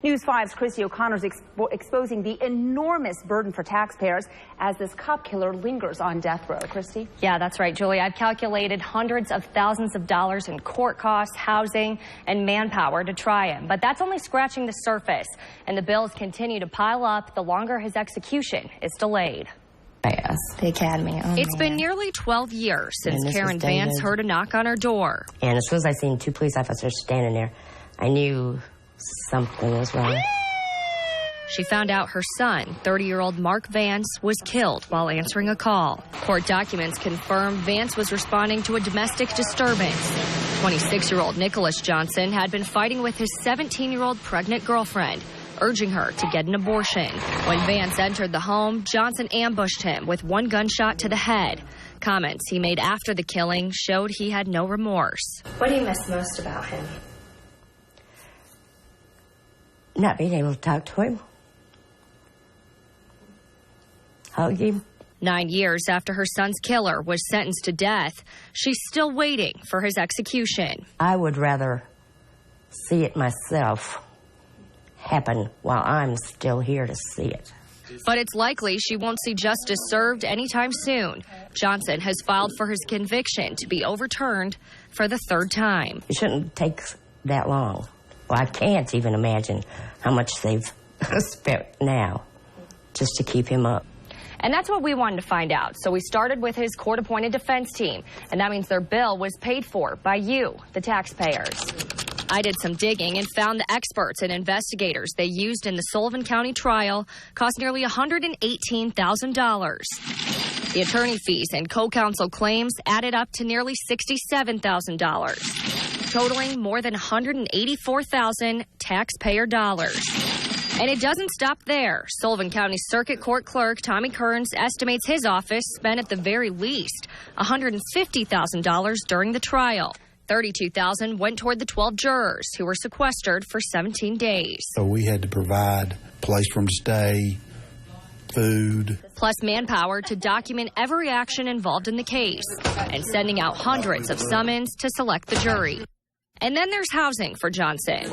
News 5's Kristi O'Connor's exposing the enormous burden for taxpayers as this cop killer lingers on death row. Kristi? Yeah, that's right, Julie. I've calculated hundreds of thousands of dollars in court costs, housing, and manpower to try him. But that's only scratching the surface, and the bills continue to pile up the longer his execution is delayed. Yes, the academy. Oh, it's been nearly 12 years since Karen Vance heard a knock on her door. And as soon as I seen two police officers standing there, I knew something was wrong. She found out her son, 30-year-old Mark Vance, was killed while answering a call. Court documents confirm Vance was responding to a domestic disturbance. 26-year-old Nicholas Johnson had been fighting with his 17-year-old pregnant girlfriend, urging her to get an abortion. When Vance entered the home, Johnson ambushed him with one gunshot to the head. Comments he made after the killing showed he had no remorse. What do you miss most about him? Not being able to talk to him. Hug him. 9 years after her son's killer was sentenced to death, she's still waiting for his execution. I would rather see it myself happen while I'm still here to see it. But it's likely she won't see justice served anytime soon. Johnson has filed for his conviction to be overturned for the third time. It shouldn't take that long. Well, I can't even imagine how much they've spent now just to keep him up. And that's what we wanted to find out. So we started with his court-appointed defense team, and that means their bill was paid for by you, the taxpayers. I did some digging and found the experts and investigators they used in the Sullivan County trial cost nearly $118,000. The attorney fees and co-counsel claims added up to nearly $67,000, totaling more than $184,000 taxpayer dollars. And it doesn't stop there. Sullivan County Circuit Court Clerk Tommy Kearns estimates his office spent at the very least $150,000 during the trial. $32,000 went toward the 12 jurors who were sequestered for 17 days. So we had to provide a place for them to stay, food. Plus manpower to document every action involved in the case and sending out hundreds of summons to select the jury. And then there's housing for Johnson.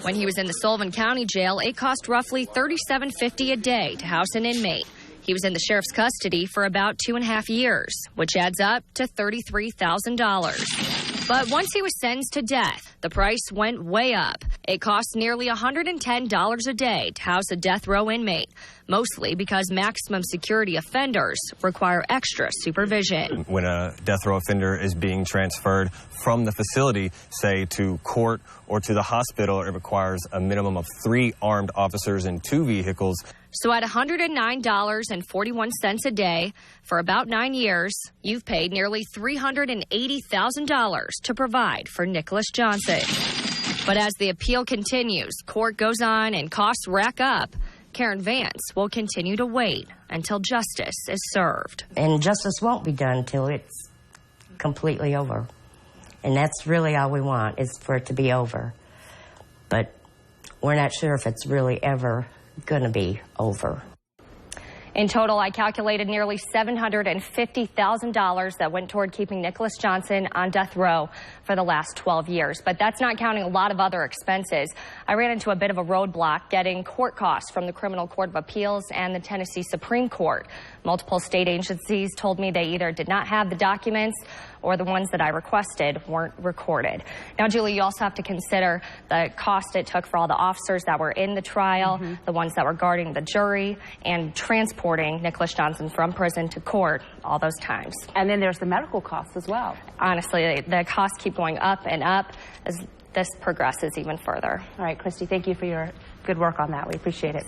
When he was in the Sullivan County Jail, it cost roughly $37.50 a day to house an inmate. He was in the sheriff's custody for about 2.5 years, which adds up to $33,000. But once he was sentenced to death, the price went way up. It cost nearly $110 a day to house a death row inmate, mostly because maximum security offenders require extra supervision. When a death row offender is being transferred from the facility, say to court or to the hospital, it requires a minimum of 3 armed officers in 2 vehicles. So at $109.41 a day for about 9 years, you've paid nearly $380,000 to provide for Nicholas Johnson. But as the appeal continues, court goes on and costs rack up, Karen Vance will continue to wait until justice is served. And justice won't be done until it's completely over. And that's really all we want, is for it to be over. But we're not sure if it's really ever going to be over. In total, I calculated nearly $750,000 that went toward keeping Nicholas Johnson on death row for the last 12 years. But that's not counting a lot of other expenses. I ran into a bit of a roadblock getting court costs from the Criminal Court of Appeals and the Tennessee Supreme Court. Multiple state agencies told me they either did not have the documents or the ones that I requested weren't recorded. Now, Julie, you also have to consider the cost it took for all the officers that were in the trial, the ones that were guarding the jury, and transporting Nicholas Johnson from prison to court all those times. And then there's the medical costs as well. Honestly, the costs keep going up and up as this progresses even further. All right, Kristi, thank you for your good work on that. We appreciate it.